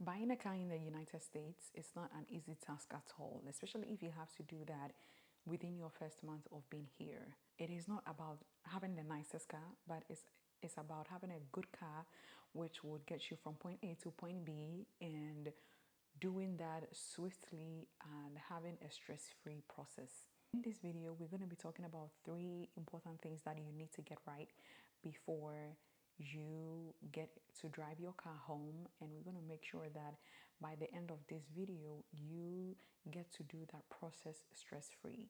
Buying a car in the United States is not an easy task at all, especially if you have to do that within your first month of being here. It is not about having the nicest car, but it's about having a good car which would get you from point A to point B and doing that swiftly and having a stress-free process. In this video, we're going to be talking about 3 important things that you need to get right before you get to drive your car home, and we're going to make sure that by the end of this video you get to do that process stress-free.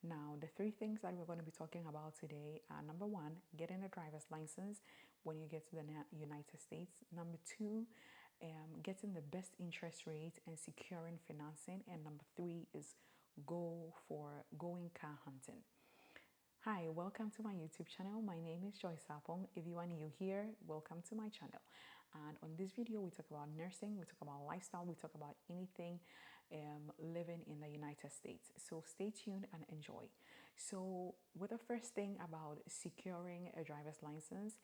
Now, the 3 things that we're going to be talking about today are: number 1, getting a driver's license when you get to the United States; number 2, getting the best interest rate and securing financing; and number 3 is going car hunting. Hi, welcome to my YouTube channel. My name is Joy Sapong. If you are new here, welcome to my channel. And on this video, we talk about nursing, we talk about lifestyle, we talk about anything living in the United States. So stay tuned and enjoy. So with the first thing about securing a driver's license,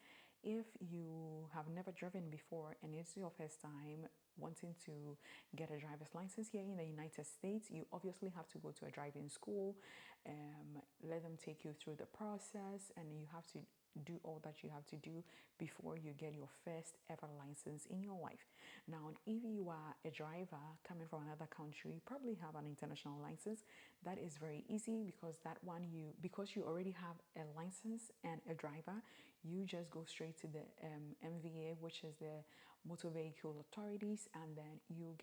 if you have never driven before and it's your first time wanting to get a driver's license here in the United States, you obviously have to go to a driving school, let them take you through the process, and you have to do all that you have to do before you get your first ever license in your life. Now, if you are a driver coming from another country, you probably have an international license. That is very easy because because you already have a license and a driver, you just go straight to the MVA, which is the Motor Vehicle Authorities, and then you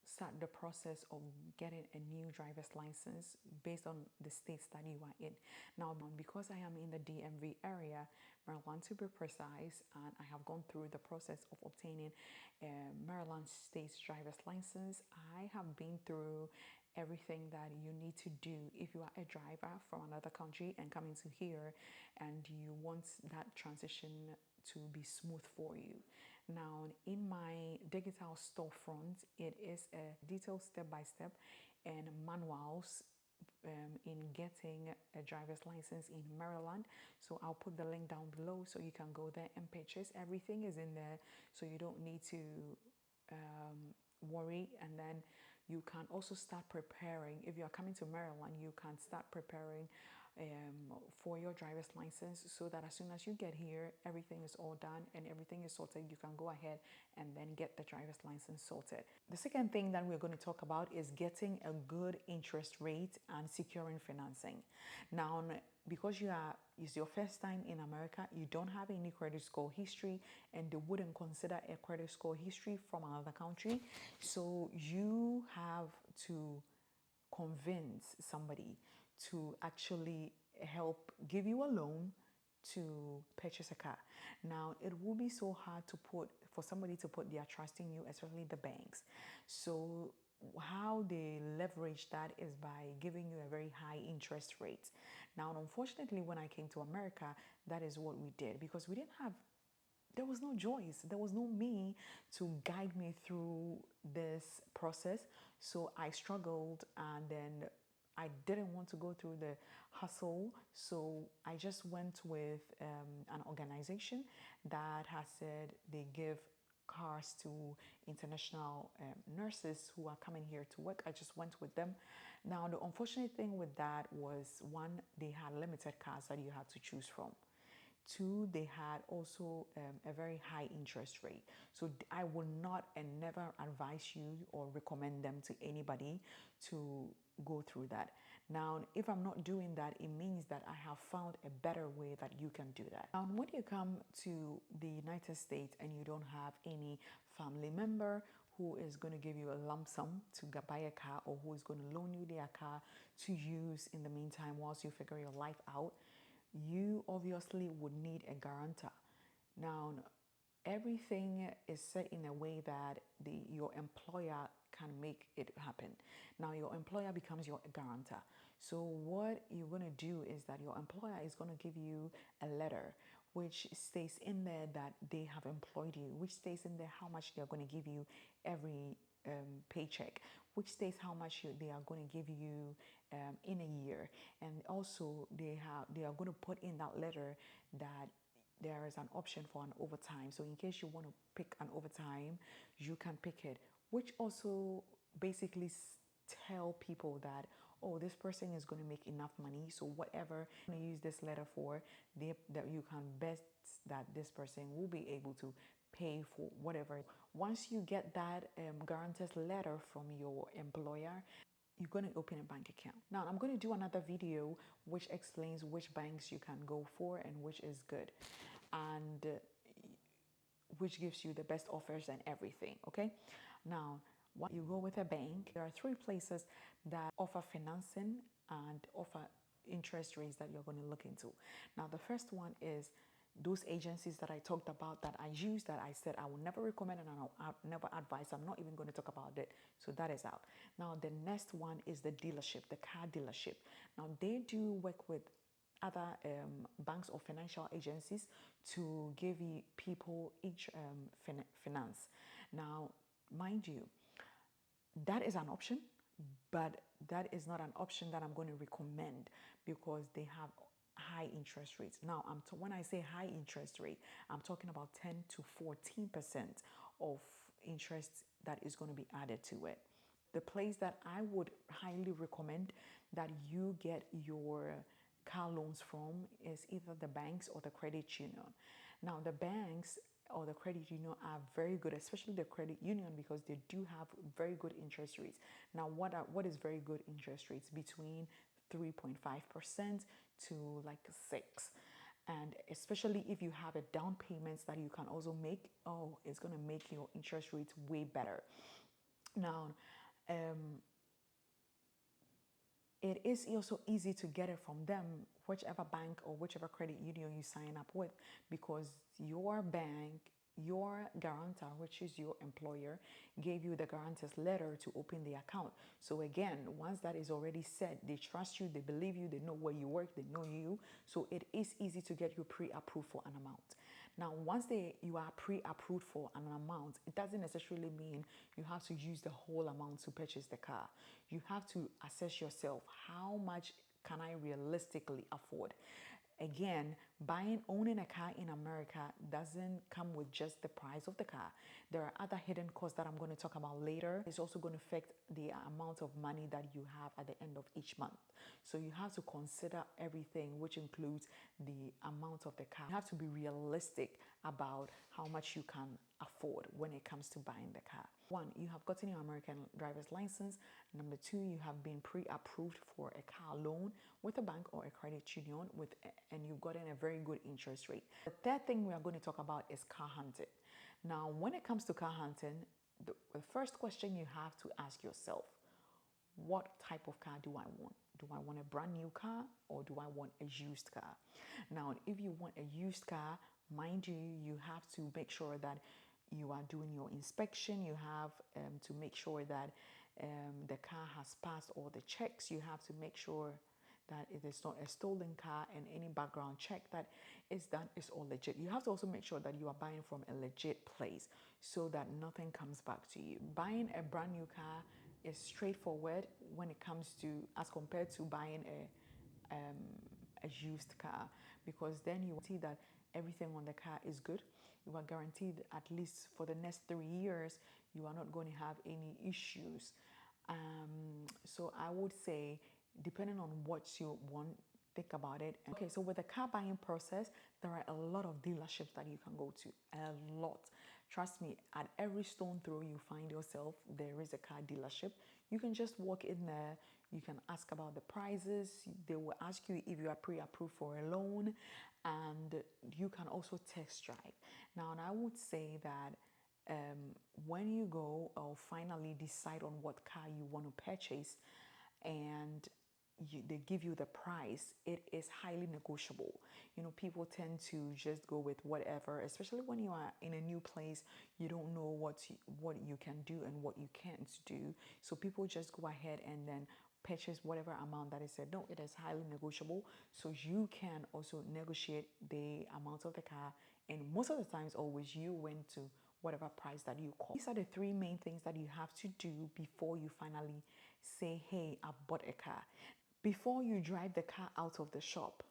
start the process of getting a new driver's license based on the states that you are in. Now, because I am in the DMV area, Maryland to be precise, and I have gone through the process of obtaining a Maryland State's driver's license, I have been through everything that you need to do if you are a driver from another country and coming to here and you want that transition to be smooth for you. Now, in my digital storefront, it is a detailed step-by-step and manuals in getting a driver's license in Maryland. So I'll put the link down below so you can go there and purchase. Everything is in there, so you don't need to worry. And then you can also start preparing. If you are coming to Maryland, you can start preparing for your driver's license, so that as soon as you get here, everything is all done and everything is sorted. You can go ahead and then get the driver's license sorted. The second thing that we're going to talk about is getting a good interest rate and securing financing. Now, because it's your first time in America, you don't have any credit score history, and they wouldn't consider a credit score history from another country. So you have to convince somebody to actually help give you a loan to purchase a car. Now, it will be so hard for somebody to put their trust in you, especially the banks. So how they leverage that is by giving you a very high interest rate. Now, unfortunately, when I came to America, that is what we did, because there was no Joyce, there was no me to guide me through this process. So I struggled, and then I didn't want to go through the hustle. So I just went with an organization that has said they give cars to international nurses who are coming here to work. I just went with them. Now, the unfortunate thing with that was, 1, they had limited cars that you had to choose from. 2, they had also a very high interest rate. So I will not and never advise you or recommend them to anybody to go through that. Now, if I'm not doing that, it means that I have found a better way that you can do that. Now, when you come to the United States and you don't have any family member who is going to give you a lump sum to buy a car, or who is going to loan you their car to use in the meantime whilst you figure your life out, you obviously would need a guarantor. Now, everything is set in a way that your employer can make it happen. Now, your employer becomes your guarantor. So what you're going to do is that your employer is going to give you a letter which states in there that they have employed you, which states in there how much they're going to give you every paycheck, which states how much they are going to give you in a year. And also they are going to put in that letter that there is an option for an overtime. So in case you want to pick an overtime, you can pick it, which also basically tell people that, oh, this person is going to make enough money, so whatever you use this letter for, that you can bet that this person will be able to pay for whatever. Once you get that guarantor's letter from your employer, you're going to open a bank account. Now, I'm going to do another video which explains which banks you can go for and which is good, and which gives you the best offers and everything, okay? Now, when you go with a bank, there are 3 places that offer financing and offer interest rates that you're going to look into. Now, the first one is those agencies that I talked about that I use, that I said I will never recommend and I'll never advise. I'm not even going to talk about it. So that is out. Now, the next one is the dealership, the car dealership. Now, they do work with other banks or financial agencies to give you people each finance. Now, mind you, that is an option, but that is not an option that I'm going to recommend because they have high interest rates. Now, when I say high interest rate, I'm talking about 10 to 14% of interest that is going to be added to it. The place that I would highly recommend that you get your car loans from is either the banks or the credit union. Now, the banks or the credit union are very good, especially the credit union, because they do have very good interest rates. Now, what is very good interest rates? Between 3.5% to like 6%. And especially if you have a down payments that you can also make, oh, it's going to make your interest rates way better. Now, it is also easy to get it from them, whichever bank or whichever credit union you sign up with, because your bank, your guarantor, which is your employer, gave you the guarantor's letter to open the account. So again, once that is already set, they trust you, they believe you, they know where you work, they know you. So it is easy to get you pre-approved for an amount. Now, once you are pre-approved for an amount, it doesn't necessarily mean you have to use the whole amount to purchase the car. You have to assess yourself. How much can I realistically afford? Again, owning a car in America doesn't come with just the price of the car. There are other hidden costs that I'm going to talk about later. It's also going to affect the amount of money that you have at the end of each month. So you have to consider everything, which includes the amount of the car. You have to be realistic about how much you can afford when it comes to buying the car. 1, you have gotten your American driver's license. Number 2, you have been pre-approved for a car loan with a bank or a credit union and you've gotten a very good interest rate. The third thing we are going to talk about is car hunting. Now, when it comes to car hunting, the first question you have to ask yourself, what type of car do I want? Do I want a brand new car or do I want a used car? Now, if you want a used car, mind you, you have to make sure that you are doing your inspection. You have to make sure that the car has passed all the checks. You have to make sure that it is not a stolen car, and any background check that is done is all legit. You have to also make sure that you are buying from a legit place so that nothing comes back to you. Buying a brand new car is straightforward when it comes to, as compared to buying a used car, because then you see that everything on the car is good. You are guaranteed, at least for the next 3 years, you are not going to have any issues. So I would say, depending on what you want, think about it. Okay, so with the car buying process, there are a lot of dealerships that you can go to. A lot. Trust me, at every stone throw you find yourself, there is a car dealership. You can just walk in there. You can ask about the prices. They will ask you if you are pre-approved for a loan, and you can also test drive. Now, and I would say that when you go or finally decide on what car you want to purchase, and they give you the price, it is highly negotiable. You know, people tend to just go with whatever, especially when you are in a new place. You don't know what you can do and what you can't do. So people just go ahead and then purchase whatever amount that is said. No, it is highly negotiable. So you can also negotiate the amount of the car. And most of the times, always you went to whatever price that you call. These are the 3 main things that you have to do before you finally say, hey, I bought a car. Before you drive the car out of the shop,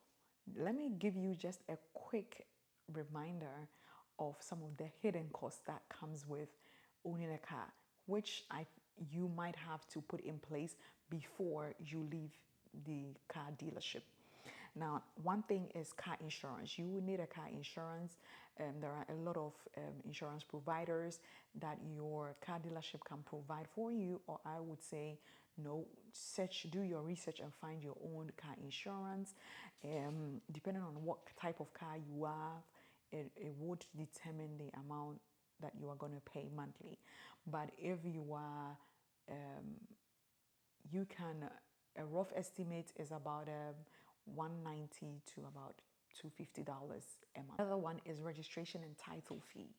let me give you just a quick reminder of some of the hidden costs that comes with owning a car, which you might have to put in place before you leave the car dealership. Now, one thing is car insurance. You will need a car insurance. There are a lot of insurance providers that your car dealership can provide for you, or I would say, no, do your research and find your own car insurance. Depending on what type of car you have, it would determine the amount that you are going to pay monthly. But if you are, you can, a rough estimate is about 190 to about $250 a month. Another one is registration and title fee,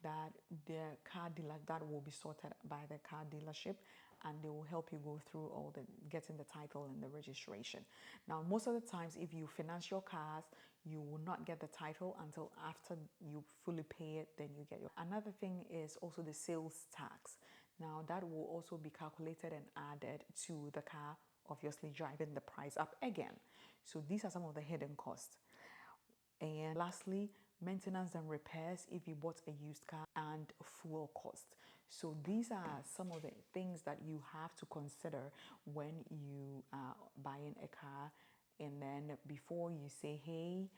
that the car dealer that will be sorted by the car dealership, and they will help you go through all the getting the title and the registration. Now, most of the times, if you finance your cars, you will not get the title until after you fully pay it, then you get your. Another thing is also the sales tax. Now, that will also be calculated and added to the car, obviously driving the price up again. So these are some of the hidden costs. And lastly, maintenance and repairs if you bought a used car, and fuel cost. So these are some of the things that you have to consider when you are buying a car. And then before you say, hey,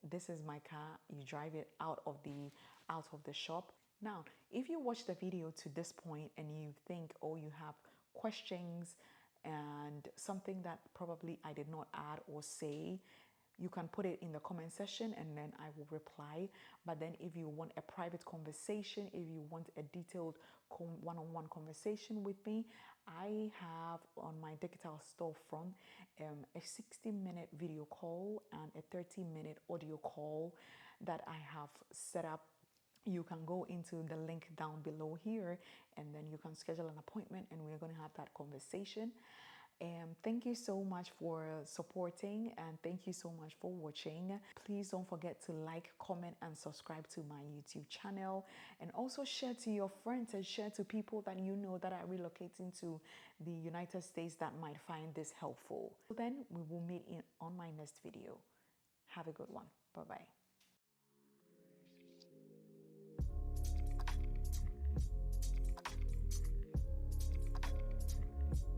this is my car, you drive it out of the shop. Now, if you watch the video to this point and you think, oh, you have questions and something that probably I did not add or say, you can put it in the comment section and then I will reply. But then if you want a private conversation, if you want a detailed one-on-one conversation with me, I have on my digital storefront a 60-minute video call and a 30-minute audio call that I have set up. You can go into the link down below here and then you can schedule an appointment and we're going to have that conversation. And thank you so much for supporting, and thank you so much for watching. Please don't forget to like, comment, and subscribe to my YouTube channel, and also share to your friends and share to people that you know that are relocating to the United States that might find this helpful. Then we will meet on my next video. Have a good one. Bye-bye.